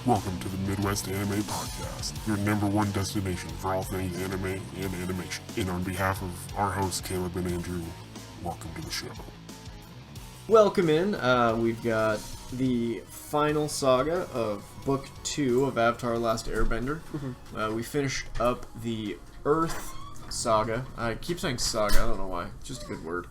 Welcome to the Midwest Anime Podcast, your number one destination for all things anime and animation. And on behalf of our hosts, Kaleb and Andrew, welcome to the show. Welcome in. We've got the final saga of Book 2 of Avatar the Last Airbender. We finished up the Earth saga. I keep saying saga, I don't know why. It's just a good word.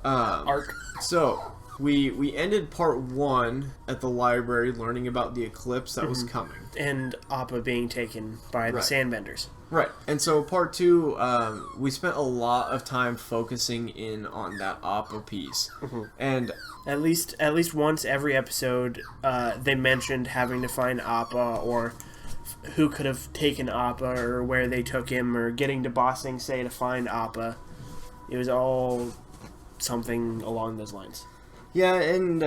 Arc. So, we ended part 1 at the library learning about the eclipse that was coming. And Appa being taken by the Sandbenders. Right. And so part 2, we spent a lot of time focusing in on that Appa piece. And At least once every episode, they mentioned having to find Appa, or who could have taken Appa, or where they took him, or getting to Ba Sing Se to find Appa. It was all something along those lines. yeah, and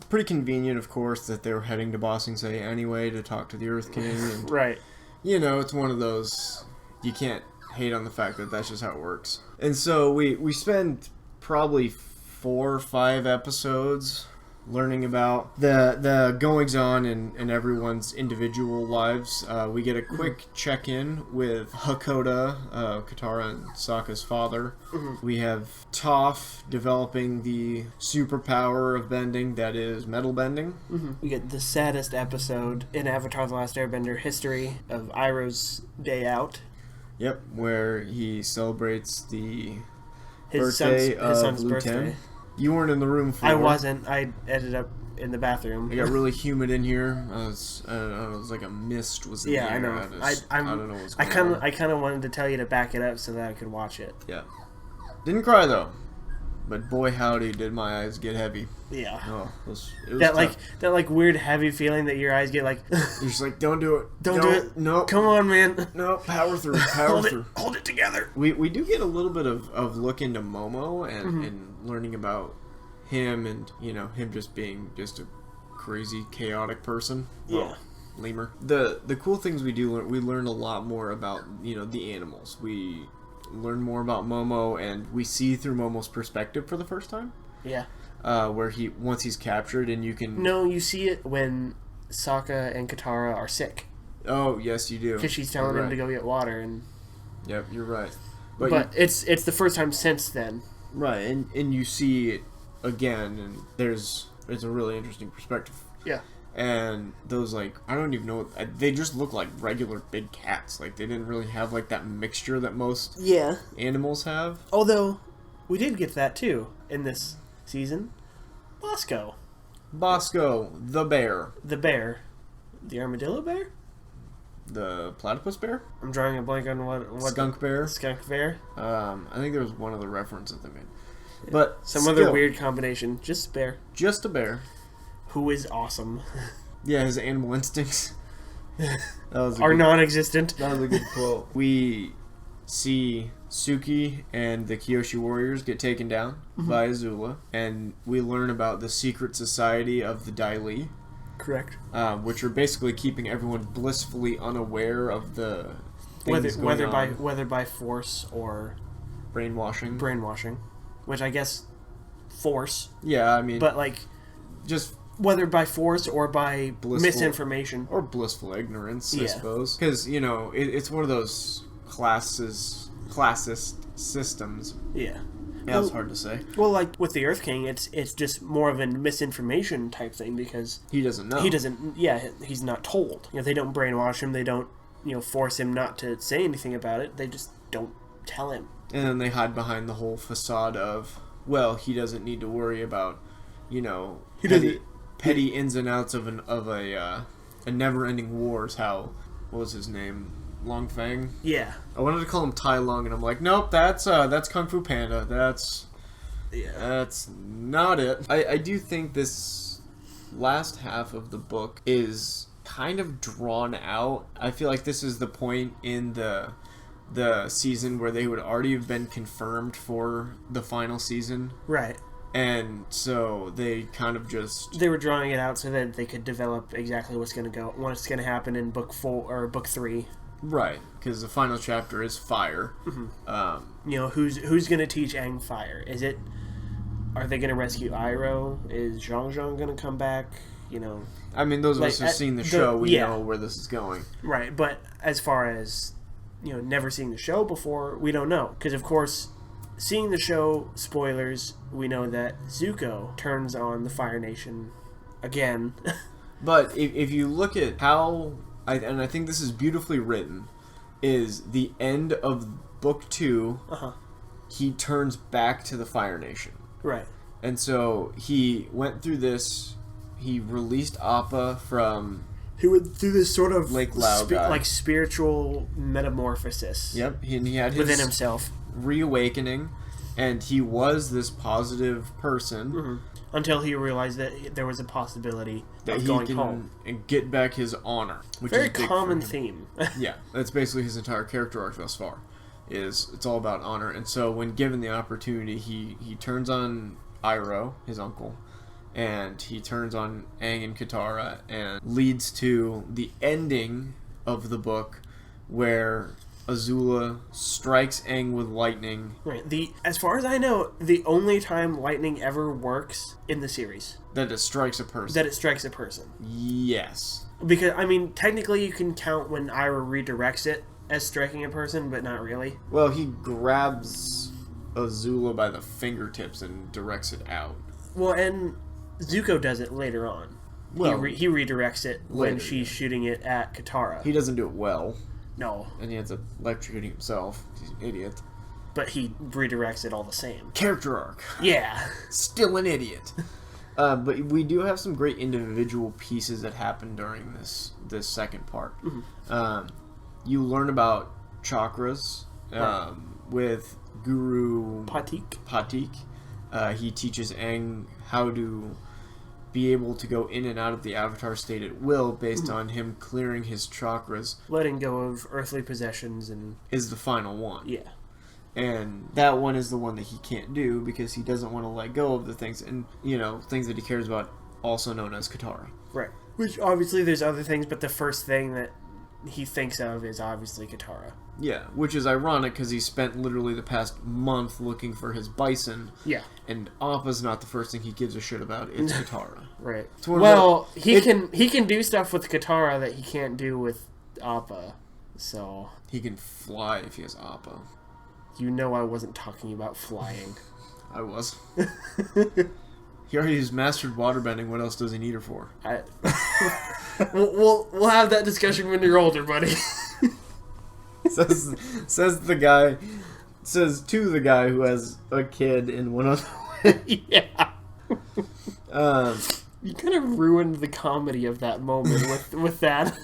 pretty convenient, of course, that they were heading to Ba Sing Se anyway to talk to the Earth King. And, Right. you know, it's one of those, you can't hate on the fact that that's just how it works. And so we spend probably 4 or 5 episodes learning about the goings-on in everyone's individual lives. We get a quick check-in with Hakoda, Katara and Sokka's father. We have Toph developing the superpower of bending, that is metal bending. We get the saddest episode in Avatar the Last Airbender history of Iroh's day out. Yep, where he celebrates the His birthday son's of Liu birthday. Ten. You weren't in the room for I it. wasn't. I ended up in the bathroom. It got really humid in here. I don't know, it was like a mist was in the air. I know. I don't know what's going on. I kind of wanted to tell you to back it up so that I could watch it. Yeah. Didn't cry though. But boy howdy did my eyes get heavy. Yeah. Oh, it was that weird heavy feeling that your eyes get like. You're just like, don't do it. Don't do it. No. Come on, man. No, power through. Power through. Hold it together. We do get a little bit of look into Momo and learning about him and, you know, him just being just a crazy, chaotic person. Yeah. Lemur. The cool things we do, we learn a lot more about, you know, the animals. We learn more about Momo, and we see through Momo's perspective for the first time. Yeah. Where once he's captured, and you can... No, you see it when Sokka and Katara are sick. Oh, yes, you do. Because she's telling him to go get water, and... Yep, you're right. But it's the first time since then. Right, and you see it again, and it's a really interesting perspective. Yeah. And those, like, I don't even know, they just look like regular big cats. Like, they didn't really have, like, that mixture that most animals have. Although, we did get that, too, in this season. Bosco, the bear. the bear. The armadillo bear? The platypus bear? I'm drawing a blank on what Skunk bear? Skunk bear. I think there was one other reference that they made. But Some other weird combination. Just bear. Just a bear. Who is awesome. Yeah, his animal instincts are non-existent. That was a good quote. We see Suki and the Kyoshi warriors get taken down by Azula, and we learn about the secret society of the Dai Li. Correct. Which are basically keeping everyone blissfully unaware of the things whether by force or brainwashing. Which I guess force. Yeah, I mean, but like just whether by force or by misinformation or blissful ignorance, I suppose. Because you know it's one of those classist systems. Yeah. Yeah, it's hard to say. Well, like with the Earth King, it's just more of a misinformation type thing because he doesn't know. He's not told. You know, they don't brainwash him. They don't, force him not to say anything about it. They just don't tell him. And then they hide behind the whole facade of, well, he doesn't need to worry about, petty ins and outs of a never-ending wars. What was his name? Long Fang? Yeah. I wanted to call him Tai Lung, and I'm like, nope, that's Kung Fu Panda. That's not it. I do think this last half of the book is kind of drawn out. I feel like this is the point in the season where they would already have been confirmed for the final season. Right. And so they kind of they were drawing it out so that they could develop exactly what's going to happen in book 4 or book 3. Right, because the final chapter is fire. Who's going to teach Aang fire? Are they going to rescue Iroh? Is Zhang Zhang going to come back? you know. I mean, those of us who've seen the show, we know where this is going. Right, but as far as, you know, never seeing the show before, we don't know. Because, of course, seeing the show, spoilers, we know that Zuko turns on the Fire Nation again. But if you look at how, and I think this is beautifully written, is the end of Book 2, he turns back to the Fire Nation. Right. And so he went through this, he released Appa from... He went through this sort of Lake Lao guy. like spiritual metamorphosis. Yep, he had his within himself, reawakening, and he was this positive person until he realized that there was a possibility that of he going can home. And get back his honor, which Very is big common for him. theme. Yeah, that's basically his entire character arc thus far. It's all about honor, and so when given the opportunity, he turns on Iroh, his uncle, and he turns on Aang and Katara, and leads to the ending of the book where Azula strikes Aang with lightning. Right. As far as I know, the only time lightning ever works in the series. That it strikes a person. That it strikes a person. Yes. Because, I mean, technically you can count when Iroh redirects it as striking a person, but not really. Well, he grabs Azula by the fingertips and directs it out. Well, and Zuko does it later on. Well, he redirects it when later, she's shooting it at Katara. He doesn't do it well. No. And he ends up electrocuting himself. He's an idiot. But he redirects it all the same. Character arc. Yeah. Still an idiot. But we do have some great individual pieces that happen during this second part. You learn about chakras with Guru Patik. He teaches Aang how to be able to go in and out of the Avatar state at will based on him clearing his chakras. Letting go of earthly possessions and... is the final one. Yeah. And that one is the one that he can't do because he doesn't want to let go of the things and, things that he cares about, also known as Katara. Right. Which, obviously, there's other things, but the first thing that he thinks of is obviously Katara. Yeah, which is ironic because he spent literally the past month looking for his bison. Yeah. And Appa's not the first thing he gives a shit about. It's Katara. Right. Well, he can do stuff with Katara that he can't do with Appa. So he can fly if he has Appa. You know I wasn't talking about flying. I was. He already has mastered waterbending. What else does he need her for? We'll have that discussion when you're older, buddy. says the guy. Says to the guy who has a kid in one of the Yeah. You kind of ruined the comedy of that moment with that.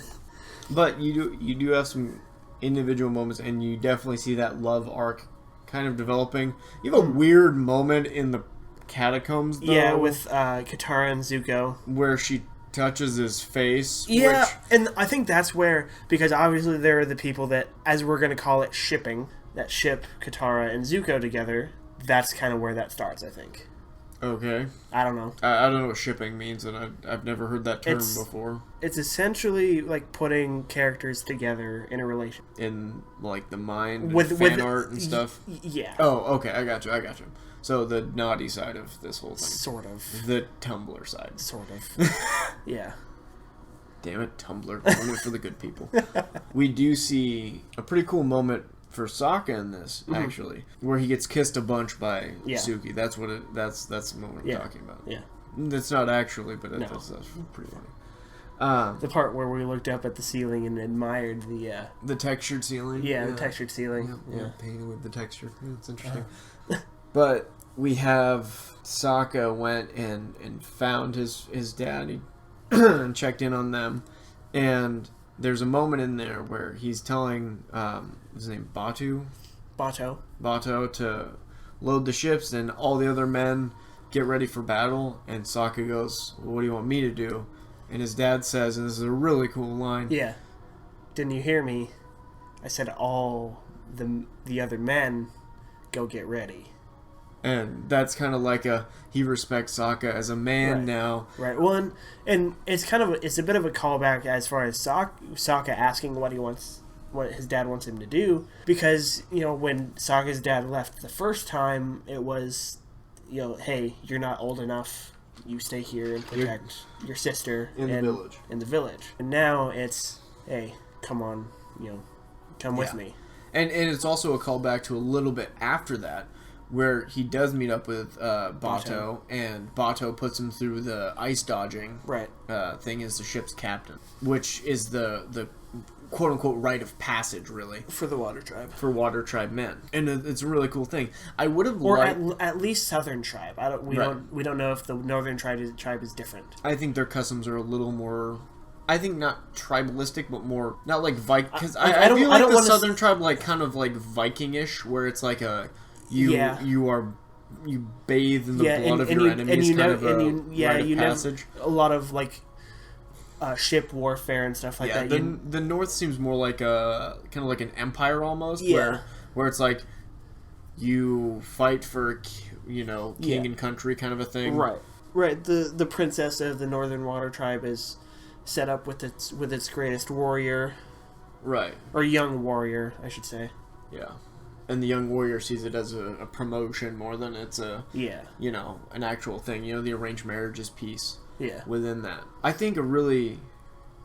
But you do have some individual moments, and you definitely see that love arc kind of developing. You have a weird moment in the catacombs, though. Yeah, with Katara and Zuko. Where she touches his face. Yeah, and I think that's where, because obviously there are the people that, as we're going to call it, shipping, that ship Katara and Zuko together. That's kind of where that starts, I think. Okay. I don't know. I don't know what shipping means, and I've never heard that term before. It's essentially like putting characters together in a relation. In, like, the mind, with fan art and stuff? Yeah. Oh, okay, I got you. So the naughty side of this whole thing. Sort of. The Tumblr side. Sort of. Yeah. Damn it, Tumblr. Only for the good people. We do see a pretty cool moment for Sokka in this, actually, where he gets kissed a bunch by Suki. That's what that's the moment I'm talking about. Yeah. That's not actually, but that's pretty funny. The part where we looked up at the ceiling and admired the textured ceiling. Yeah, the textured ceiling. Yeah, painting with the texture. Yeah, it's interesting. But we have Sokka went and found his dad and checked in on them, and there's a moment in there where he's telling his name Bato to load the ships, and all the other men get ready for battle, and Sokka goes, well, what do you want me to do? And his dad says, and this is a really cool line. Yeah. Didn't you hear me? I said all the other men go get ready. And that's kind of like he respects Sokka as a man now. Right. Well, and it's a bit of a callback as far as Sokka asking what his dad wants him to do, because when Sokka's dad left the first time, it was hey, you're not old enough you stay here and protect your sister in the village. And now it's, hey, come on, come with me. And it's also a callback to a little bit after that, where he does meet up with Bato, and Bato puts him through the ice dodging thing as the ship's captain, which is the quote-unquote rite of passage, really. For the Water Tribe. For Water Tribe men. And it's a really cool thing. I would have at least Southern Tribe. We don't know if the Northern tribe is different. I think their customs are a little more... I think not tribalistic, but more... Not like Viking... Because I feel like the Southern tribe, like, kind of like Viking-ish, where it's like a... You bathe in the blood of your enemies, kind of a rite of passage. A lot of, like... ship warfare and stuff like that. The North seems more like a kind of like an empire almost, where it's like you fight for king and country kind of a thing. Right. The princess of the Northern Water Tribe is set up with its greatest warrior, right, or young warrior, I should say. Yeah, and the young warrior sees it as a promotion more than it's an actual thing. The arranged marriages piece. Yeah. Within that. I think a really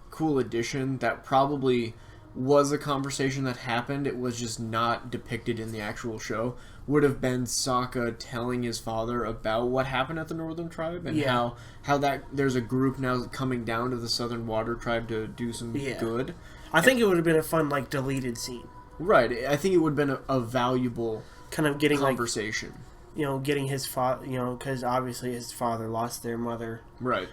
cool addition that probably was a conversation that happened, it was just not depicted in the actual show, would have been Sokka telling his father about what happened at the Northern Tribe and how that there's a group now coming down to the Southern Water Tribe to do some good. I think it would have been a fun, like, deleted scene. Right. I think it would have been a valuable kind of getting conversation. Getting his father, because obviously his father lost their mother. Right.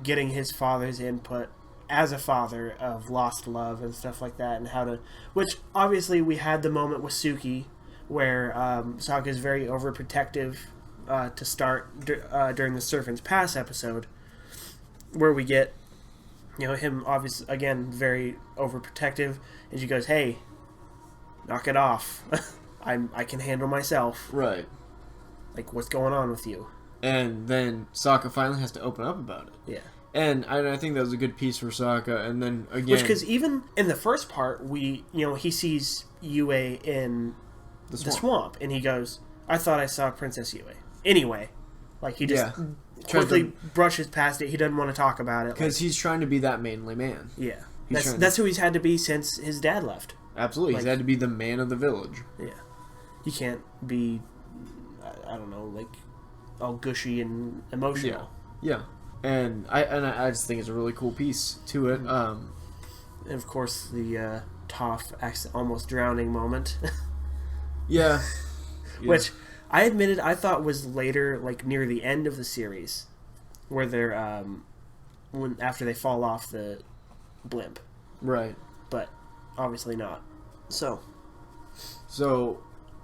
Getting his father's input as a father of lost love and stuff like that, and which obviously we had the moment with Suki where Sokka is very overprotective to start during the Serpent's Pass episode, where we get, him obviously, again, very overprotective, and she goes, hey, knock it off. I can handle myself. Right. Like, what's going on with you? And then Sokka finally has to open up about it. Yeah. And I think that was a good piece for Sokka. And then, again... Because even in the first part, he sees Yue in the swamp. And he goes, I thought I saw Princess Yue. Anyway. Like, he just quickly brushes past it. He doesn't want to talk about it. Because he's trying to be that manly man. Yeah. That's who he's had to be since his dad left. Absolutely. He's had to be the man of the village. Yeah. He can't be... I don't know, like, all gushy and emotional. Yeah. And I just think it's a really cool piece to it. And of course, the Toph almost drowning moment. Yeah. Which, I admitted, I thought was later, like, near the end of the series, where they're, after they fall off the blimp. Right. But, obviously not. So,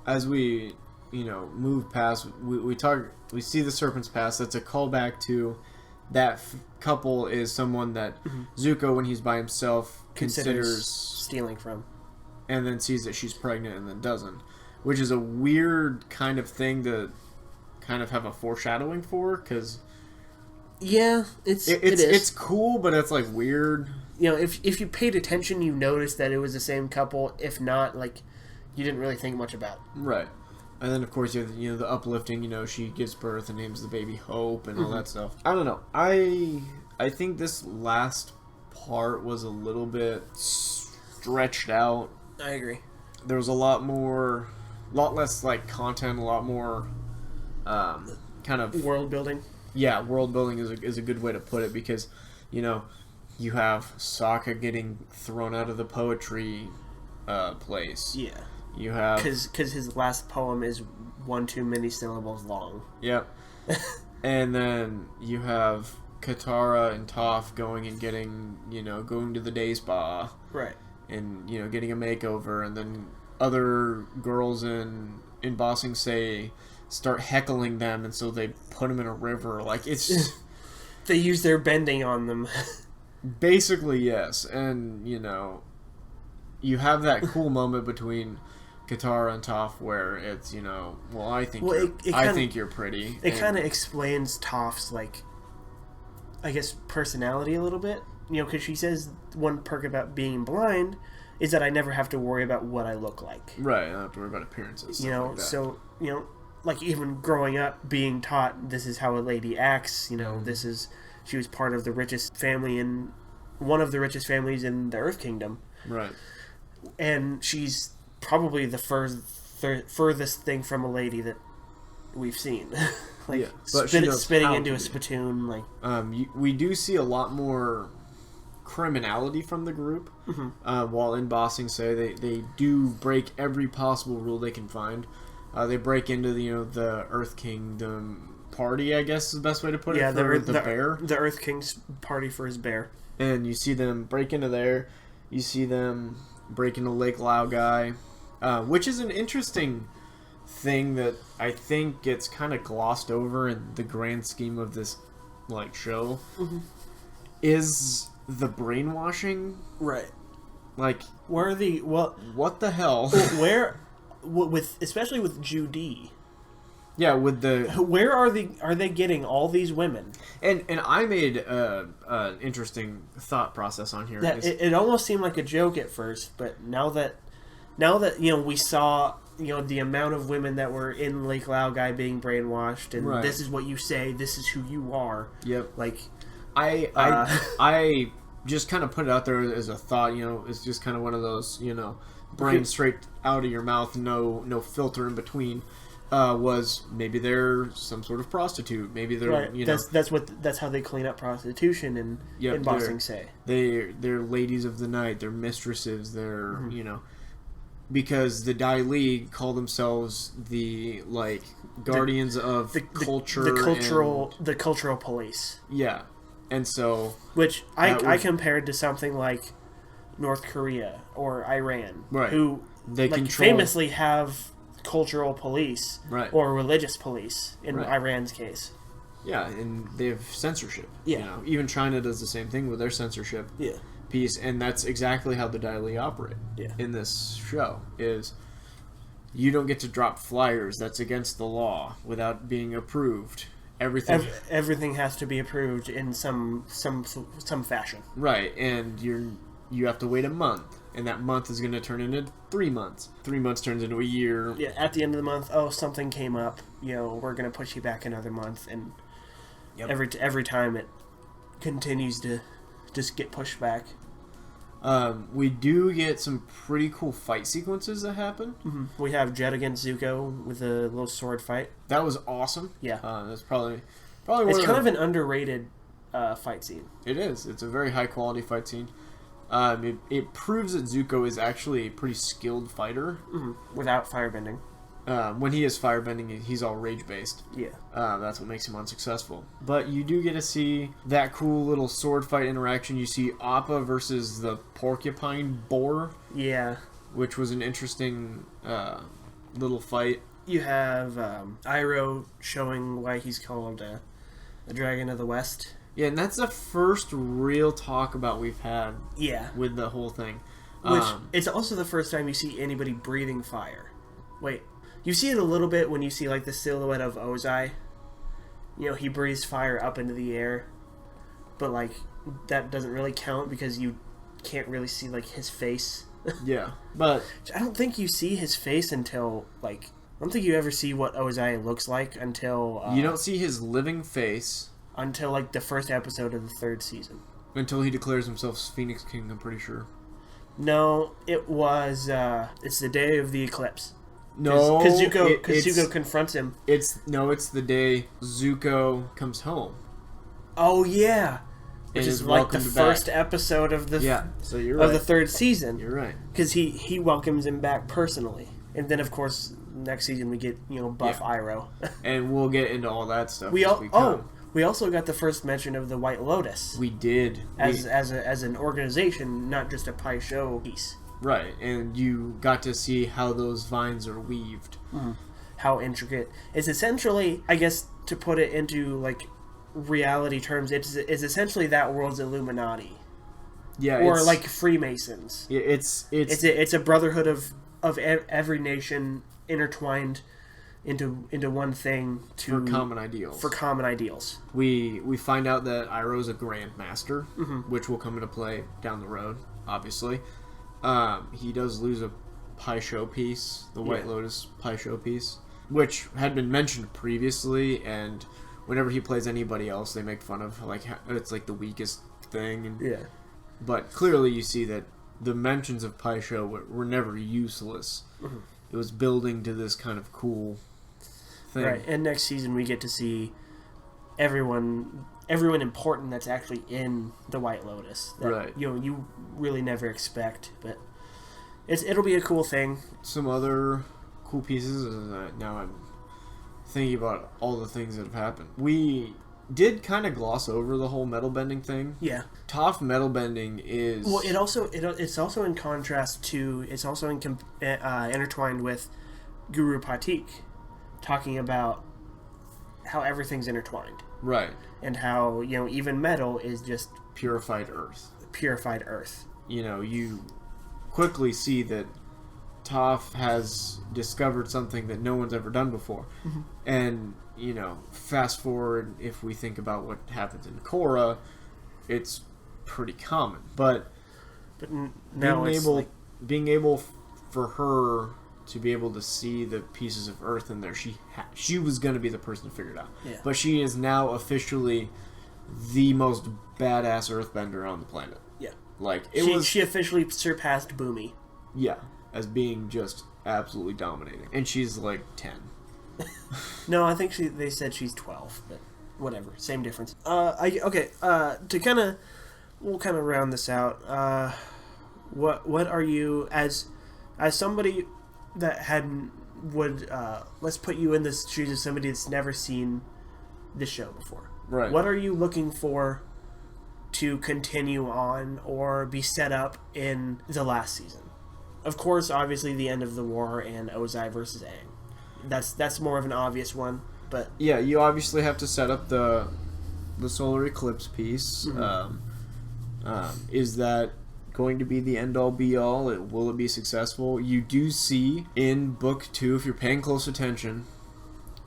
as we... move past. We see the Serpent's Pass. That's a callback to that couple is someone that Zuko, when he's by himself, considers stealing from, and then sees that she's pregnant and then doesn't, which is a weird kind of thing to kind of have a foreshadowing for. Because it's cool, but it's like weird. If you paid attention, you noticed that it was the same couple. If not, like, you didn't really think much about it. Right. And then, of course, you have the uplifting, she gives birth and names the baby Hope and all that stuff. I don't know. I think this last part was a little bit stretched out. I agree. There was a lot less, like, content, a lot more kind of... World building? Yeah, world building is a good way to put it because, you have Sokka getting thrown out of the poetry place. Yeah. You have... Because his last poem is one too many syllables long. Yep. And then you have Katara and Toph going and getting, going to the day spa. Right. And, getting a makeover. And then other girls in Ba Sing Se start heckling them, and so they put them in a river. Like, it's... They use their bending on them. Basically, yes. And, you have that cool moment between... Katara and Toph, where it's I think you're pretty. It kind of explains Toph's, like, I guess, personality a little bit. Because she says one perk about being blind is that I never have to worry about what I look like. Right, I don't have to worry about appearances. So like even growing up being taught this is how a lady acts, she was part of the richest family in one of the richest families in the Earth Kingdom. Right. And she's probably the furthest thing from a lady that we've seen. Spitting into a spittoon. We do see a lot more criminality from the group. While in Bossing Say, they do break every possible rule they can find. They break into the Earth Kingdom party, I guess is the best way to put it. The bear. The Earth King's party for his bear. And you see them break into there. You see them break into Lake Laogai, which is an interesting thing that I think gets kind of glossed over in the grand scheme of this show. Is the brainwashing right? What the hell? Especially with Judy. Yeah, with the where are they getting all these women? And I made an interesting thought process on here. It almost seemed like a joke at first, but now that we saw the amount of women that were in Lake Laogai being brainwashed, and this is what you say, this is who you are. Yep. I just kind of put it out there as a thought. It's just kind of one of those brain straight out of your mouth, no filter in between. Was maybe they're some sort of prostitute. Maybe they're that's how they clean up prostitution in Bossing Say. They're ladies of the night. They're mistresses. They're because the Dai Li call themselves the guardians of the culture, the cultural police. Yeah, and so which I compared to something like North Korea or Iran, right? Who they control, famously have cultural police, right, or religious police in Iran's case. Yeah, and they have censorship. Yeah, even China does the same thing with their censorship. Yeah. Piece, and that's exactly how the Dai Li operate. Yeah. In this show is you don't get to drop flyers. That's against the law without being approved. Everything has to be approved in some fashion. Right, and you have to wait a month. And that month is going to turn into 3 months. 3 months turns into a year. Yeah, at the end of the month, something came up. We're going to push you back another month. And every time it continues to just get pushed back. We do get some pretty cool fight sequences that happen. Mm-hmm. We have Jet against Zuko with a little sword fight. That was awesome. Yeah. That's probably it's kind of an underrated fight scene. It is. It's a very high quality fight scene. It proves that Zuko is actually a pretty skilled fighter. Mm-hmm. Without firebending. When he is firebending, he's all rage-based. Yeah. That's what makes him unsuccessful. But you do get to see that cool little sword fight interaction. You see Appa versus the porcupine boar. Yeah. Which was an interesting little fight. You have Iroh showing why he's called the Dragon of the West. Yeah, and that's the first real talk about we've had. Yeah. With the whole thing. Which it's also the first time you see anybody breathing fire. Wait. You see it a little bit when you see the silhouette of Ozai. He breathes fire up into the air. But that doesn't really count because you can't really see his face. Yeah. But I don't think you see his face until I don't think you ever see what Ozai looks like until you don't see his living face until the first episode of the 3rd season. Until he declares himself Phoenix King, I'm pretty sure. No, it was it's the day of the eclipse. No, because Zuko confronts him. It's the day Zuko comes home. Oh yeah, which is the first episode of the So you're right. of the 3rd season. You're right, because he welcomes him back personally, and then of course next season we get buff Iroh, and we'll get into all that stuff. We also got the first mention of the White Lotus. We did as an organization, not just a Pai Sho piece. Right, and you got to see how those vines are weaved. Mm-hmm. How intricate. It's essentially, I guess, to put it into, reality terms, it's essentially that world's Illuminati. Yeah, or, Freemasons. It's a brotherhood of every nation intertwined into one thing for common ideals. We find out that Iroh's a Grandmaster, which will come into play down the road, obviously. He does lose a Pai Sho piece, the White Lotus Pai Sho piece. which had been mentioned previously, and whenever he plays anybody else, they make fun of like it's like the weakest thing. And, Yeah. But clearly, you see that the mentions of Paisho were never useless. Mm-hmm. It was building to this kind of cool thing. Right, and next season we get to see everyone important that's actually in the White Lotus. That, Right. You really never expect, but it'll be a cool thing. Some other cool pieces. Now I'm thinking about all the things that have happened. We did kind of gloss over the whole metal bending thing. Yeah. Toph metal bending is It's also in contrast to intertwined with Guru Patik, talking about how everything's intertwined. right. And how, even metal is just Purified earth. purified earth. You quickly see that Toph has discovered something that no one's ever done before. Mm-hmm. And, fast forward, if we think about what happens in Korra, it's pretty common. But Now being able for her to be able to see the pieces of earth in there, she was going to be the person to figure it out. Yeah. But she is now officially the most badass earthbender on the planet. Yeah. Like She officially surpassed Boomy. Yeah, as being just absolutely dominating. And she's like 10. No, I think they said she's 12, but whatever, same difference. We'll kind of round this out. What are you as somebody that let's put you in this shoes of somebody that's never seen this show before. Right. What are you looking for to continue on or be set up in the last season? Of course, obviously the end of the war and Ozai versus Aang. That's more of an obvious one, but yeah, you obviously have to set up the solar eclipse piece. Mm-hmm. Is that going to be the end-all be-all? Will it be successful? You do see in book 2, if you're paying close attention,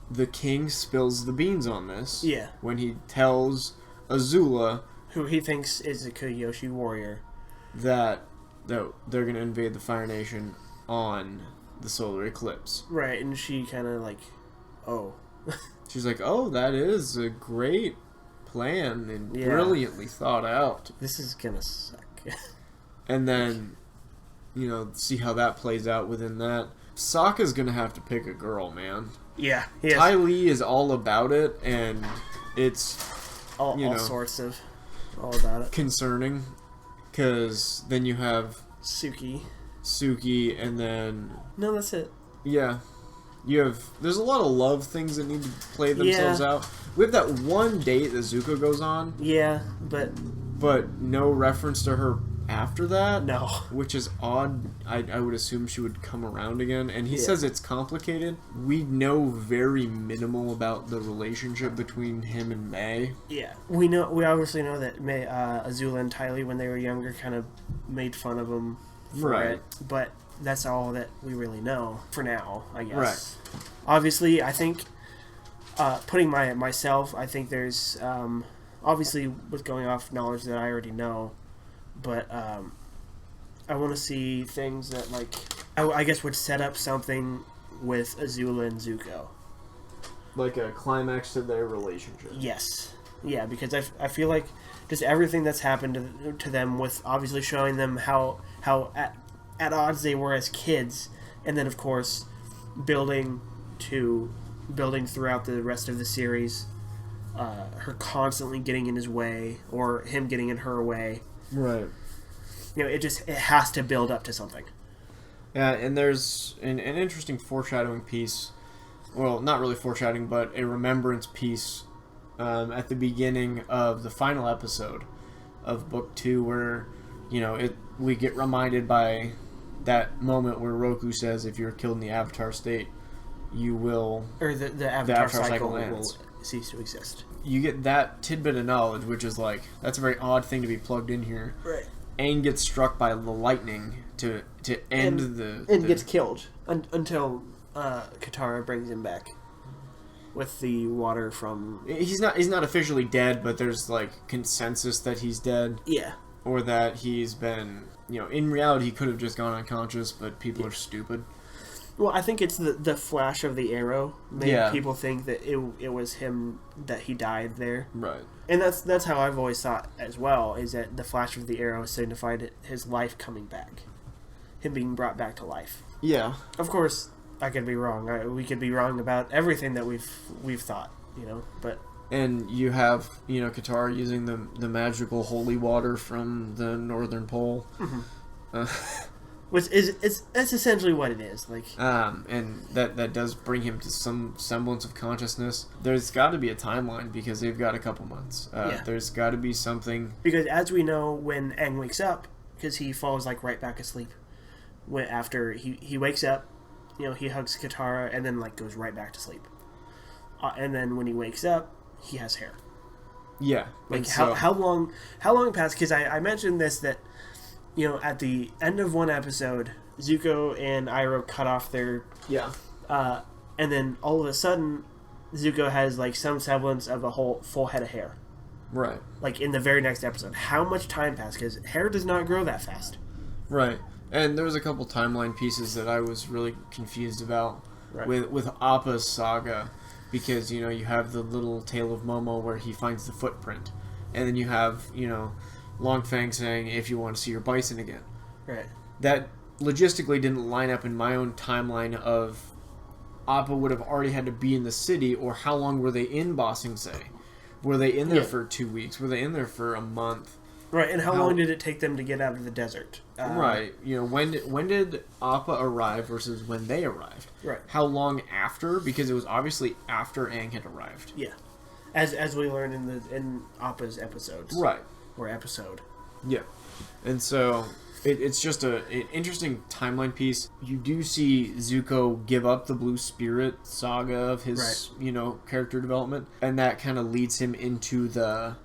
the king spills the beans on this. Yeah. When he tells Azula, who he thinks is a Kyoshi warrior, that they're going to invade the Fire Nation on the solar eclipse. Right, and she kind of like, oh. She's like, oh, that is a great plan and brilliantly thought out. This is gonna suck. And then, see how that plays out within that. Sokka's gonna have to pick a girl, man. Yeah, Ty Lee is all about it, and it's all sorts of all about it. Concerning, because then you have Suki, and then no, that's it. Yeah, there's a lot of love things that need to play themselves out. We have that one date that Zuko goes on. Yeah, but no reference to her after that. No, which is odd. I would assume she would come around again. And he says it's complicated. We know very minimal about the relationship between him and May. Yeah, we obviously know that May, Azula and Ty Lee, when they were younger, kind of made fun of him for it. But that's all that we really know for now, I guess. Right. Obviously, I think putting myself, I think there's obviously with going off knowledge that I already know, but I want to see things that I guess would set up something with Azula and Zuko. Like a climax to their relationship. Yes. Yeah, because I feel like just everything that's happened to them, with obviously showing them how at odds they were as kids, and then of course building throughout the rest of the series, her constantly getting in his way or him getting in her way. Right. It has to build up to something. Yeah, and there's an interesting foreshadowing piece. Well, not really foreshadowing, but a remembrance piece at the beginning of the final episode of Book 2, where we get reminded by that moment where Roku says, if you're killed in the Avatar state, you will... Or the Avatar cycle will cease to exist. You get that tidbit of knowledge, which is that's a very odd thing to be plugged in here. Right. Aang gets struck by the lightning to end and gets killed until Katara brings him back with the water from... He's not officially dead, but there's consensus that he's dead. Yeah. Or that he's been... in reality, he could have just gone unconscious, but people are stupid. Well, I think it's the flash of the arrow made Yeah. people think that it was him, that he died there. Right. And that's how I've always thought as well, is that the flash of the arrow signified his life coming back. Him being brought back to life. Yeah. Of course, I could be wrong. We could be wrong about everything that we've thought, but... And you have, Katara using the magical holy water from the Northern Pole. Which that's essentially what it is. And that does bring him to some semblance of consciousness. There's got to be a timeline because they've got a couple months. There's got to be something. Because as we know, when Aang wakes up, because he falls right back asleep. After he wakes up, he hugs Katara and then goes right back to sleep. And then when he wakes up, he has hair. Yeah. How long passed? Because I mentioned this, that at the end of one episode, Zuko and Iroh cut off their... Yeah. And then all of a sudden, Zuko has some semblance of a whole full head of hair. Right. In the very next episode. How much time passed? Because hair does not grow that fast. Right. And there was a couple timeline pieces that I was really confused about with Appa's saga, because you have the little tale of Momo where he finds the footprint, and then you have Long Fang saying, "If you want to see your bison again." Right. That logistically didn't line up in my own timeline of Appa would have already had to be in the city, or how long were they in Ba Sing Se? Were they in there for 2 weeks? Were they in there for a month? Right, and how long did it take them to get out of the desert? Right. When did Appa arrive versus when they arrived? Right. How long after? Because it was obviously after Aang had arrived. Yeah. As we learned in Appa's episodes. Right. Or episode. Yeah. And so it's just an interesting timeline piece. You do see Zuko give up the Blue Spirit saga of his, character development, and that kind of leads him into the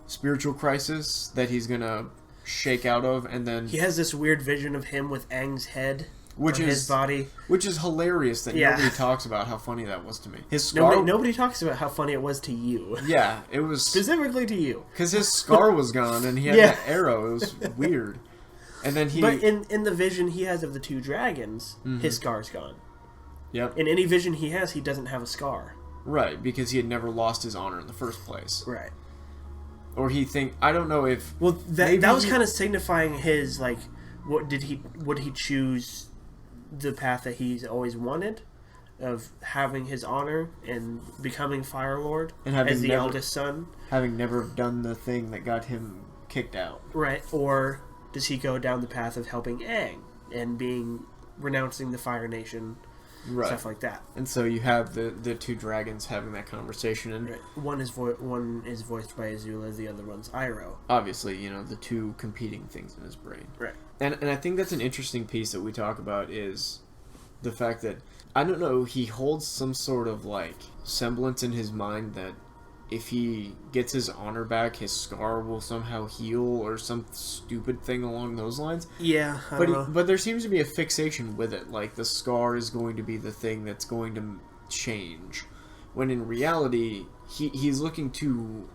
spiritual crisis that he's gonna shake out of, and then he has this weird vision of him with Aang's head on his body, which is hilarious that nobody talks about how funny that was to me. His scar, nobody talks about how funny it was to you. Yeah, it was specifically to you because his scar was gone and he had that arrow. It was weird. And then but in the vision he has of the two dragons, his scar's gone. Yep. In any vision he has, he doesn't have a scar. Right, because he had never lost his honor in the first place. Right. Or I don't know if... Well, that was kind of signifying his, would he choose the path that he's always wanted, of having his honor and becoming Fire Lord as the eldest son? Having never done the thing that got him kicked out. Right, or does he go down the path of helping Aang and renouncing the Fire Nation, stuff like that? And so you have the two dragons having that conversation, and one is voiced by Azula, the other one's Iroh. Obviously, the two competing things in his brain. Right. And I think that's an interesting piece that we talk about, is the fact that, I don't know, he holds some sort of semblance in his mind that if he gets his honor back, his scar will somehow heal, or some stupid thing along those lines. Yeah, but there seems to be a fixation with it, the scar is going to be the thing that's going to change, when in reality he's looking to,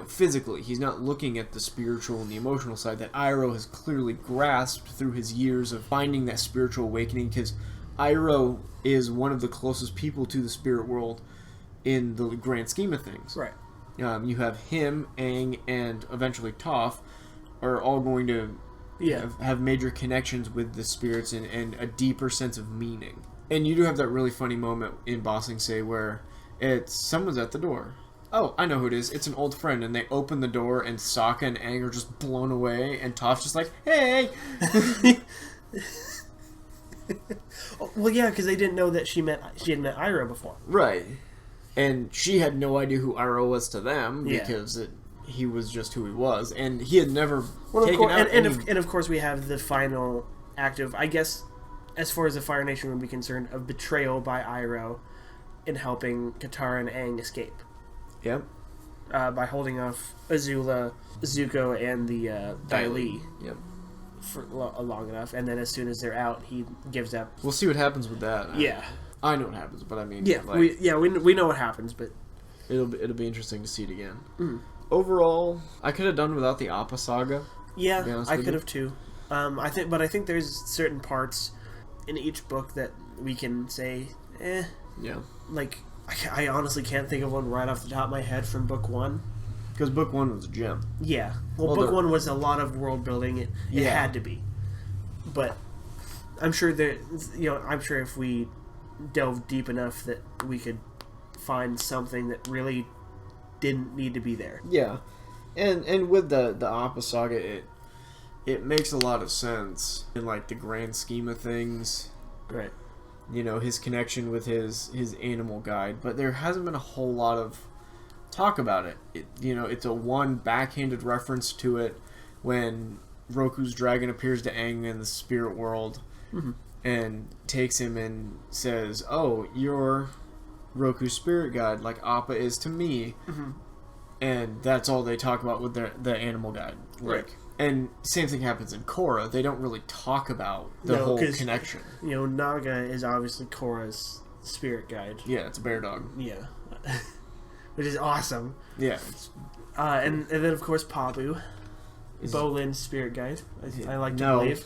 physically, he's not looking at the spiritual and the emotional side that Iroh has clearly grasped through his years of finding that spiritual awakening, because Iroh is one of the closest people to the spirit world in the grand scheme of things. Right. You have him, Aang, and eventually Toph are all going to have major connections with the spirits and a deeper sense of meaning. And you do have that really funny moment in Ba Sing Se where someone's at the door. Oh, I know who it is. It's an old friend. And they open the door and Sokka and Aang are just blown away, and Toph's just like, hey! Well, yeah, because they didn't know that she had met Iroh before. Right. And she had no idea who Iroh was to them, because he was just who he was, and he had never taken out and of course we have the final act of, I guess, as far as the Fire Nation would be concerned, of betrayal by Iroh in helping Katara and Aang escape. Yep. By holding off Azula, Zuko, and the Dai Li. Yep. For long enough, and then as soon as they're out, he gives up. We'll see what happens with that. Yeah. I know what happens, but I mean... Yeah, we know what happens, but... It'll be interesting to see it again. Overall, I could have done without the Appa saga. Yeah, I could have too. I think there's certain parts in each book that we can say, Yeah. like, I honestly can't think of one right off the top of my head from book 1. Because book 1 was a gem. Yeah. Well, book 1 was a lot of world building. It had to be. But I'm sure I'm sure if we delve deep enough that we could find something that really didn't need to be there. Yeah. And with the Appa saga, it makes a lot of sense in like the grand scheme of things. Right. You know, his connection with his animal guide, but there hasn't been a whole lot of talk about it. It's a one backhanded reference to it when Roku's dragon appears to Aang in the spirit world and takes him and says, "Oh, you're Roku's spirit guide, like Appa is to me." And that's all they talk about with the animal guide. Right. And same thing happens in Korra. They don't really talk about the whole connection. Naga is obviously Korra's spirit guide. Yeah, it's a bear dog. Yeah. Which is awesome. Yeah. And then, of course, Pabu. Bolin's spirit guide. I like to believe.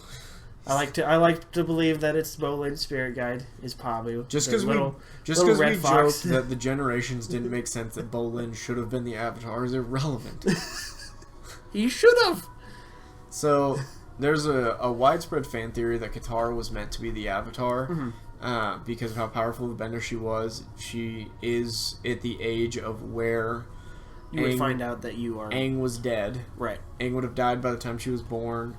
I like to believe that it's Bolin's spirit guide is Pabu. Just because we joked that the generations didn't make sense that Bolin should have been the Avatar is irrelevant. He should have. So there's a widespread fan theory that Katara was meant to be the Avatar because of how powerful the bender she was. She is at the age of where you would find out that you are... Aang was dead. Right. Aang would have died by the time she was born.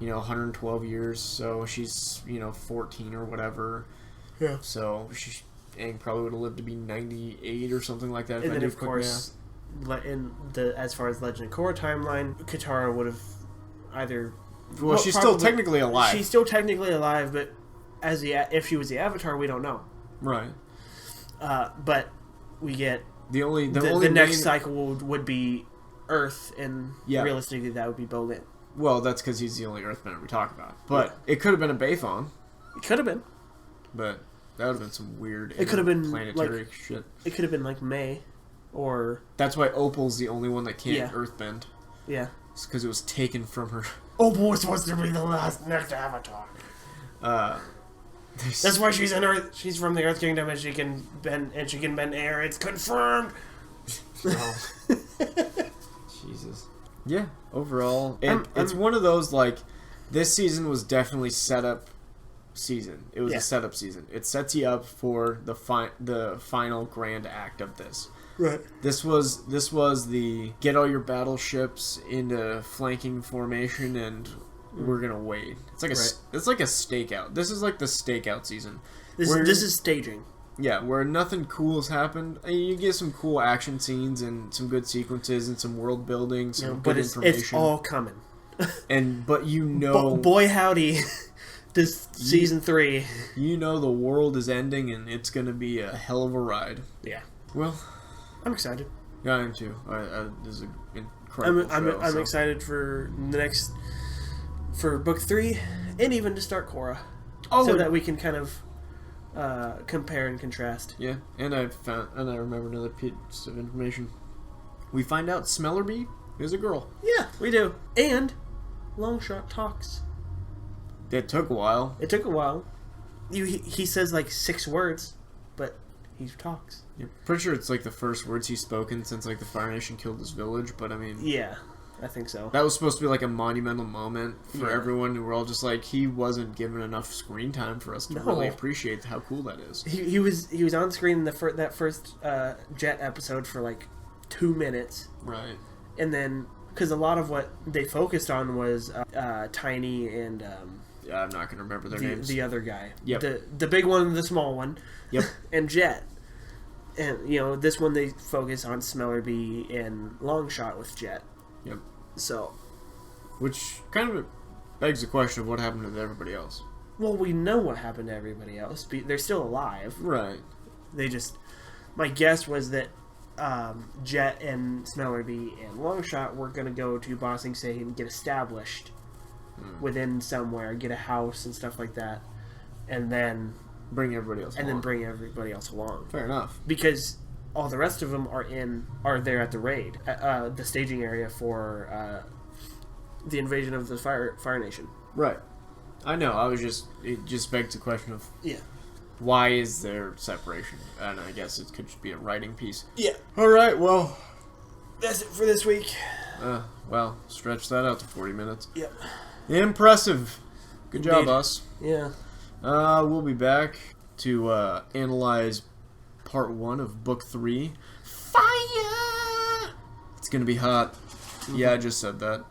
112 years, so she's 14 or whatever. Yeah. So Aang probably would have lived to be 98 or something like that. And then of course, as far as Legend of Korra timeline, Katara would have either. Well, she's still technically alive. She's still technically alive, but if she was the Avatar, we don't know. Right. But we get the next cycle would be Earth, and realistically, that would be Bolin. Well, that's because he's the only Earthbender we talk about. But it could have been a Bayfon. It could have been. But that would have been some weird it could have been planetary shit. It could have been like May, or... That's why Opal's the only one that can't Earthbend. Yeah. It's because it was taken from her. Opal was supposed to be the next Avatar. That's why she's in Earth. She's from the Earth Kingdom, and she can bend air. It's confirmed. No. Jesus. Yeah, overall, it's one of those, like, this season was definitely setup season. It was a setup season. It sets you up for the final grand act of this. Right. This was the get all your battleships into flanking formation and we're gonna wait. It's like a stakeout. This is like the stakeout season. This is staging. Yeah, where nothing cool has happened. You get some cool action scenes and some good sequences and some world building, some good information. It's all coming. But boy howdy, this season 3. The world is ending and it's going to be a hell of a ride. Yeah. Well, I'm excited. Yeah, I am too. This is an incredible show. I'm excited for for book 3 and even to start Korra. So that we can kind of compare and contrast. Yeah, and I remember another piece of information. We find out Smellerbee is a girl. Yeah, we do. And Longshot talks. It took a while. He says like 6 words, but he talks. Yeah, pretty sure it's like the first words he's spoken since like the Fire Nation killed his village. But I mean, yeah, I think so. That was supposed to be like a monumental moment for everyone, and we're all just like, he wasn't given enough screen time for us to really appreciate how cool that is. He was on screen in that first Jet episode for like 2 minutes, right? And then because a lot of what they focused on was Tiny and I'm not gonna remember their names. The other guy, yep, the big one and the small one, yep, and Jet. And this one they focus on Smellerbee and Longshot with Jet. Yep. So, which kind of begs the question of what happened to everybody else. Well, we know what happened to everybody else. They're still alive. Right. They just... My guess was that Jet and Smellerbee and Longshot were going to go to Ba Sing Se and get established within somewhere, get a house and stuff like that, and then... Bring everybody else along. Fair enough. Because all the rest of them are there at the raid, the staging area for the invasion of the Fire Nation. Right. I know. It just begs the question of why is there separation? And I guess it could just be a writing piece. Yeah. All right, well, That's it for this week. well, stretch that out to 40 minutes. Yep. Impressive. Good job, Indeed. us. Yeah. We'll be back to analyze part 1 of book 3. Fire! It's gonna be hot. Yeah, I just said that.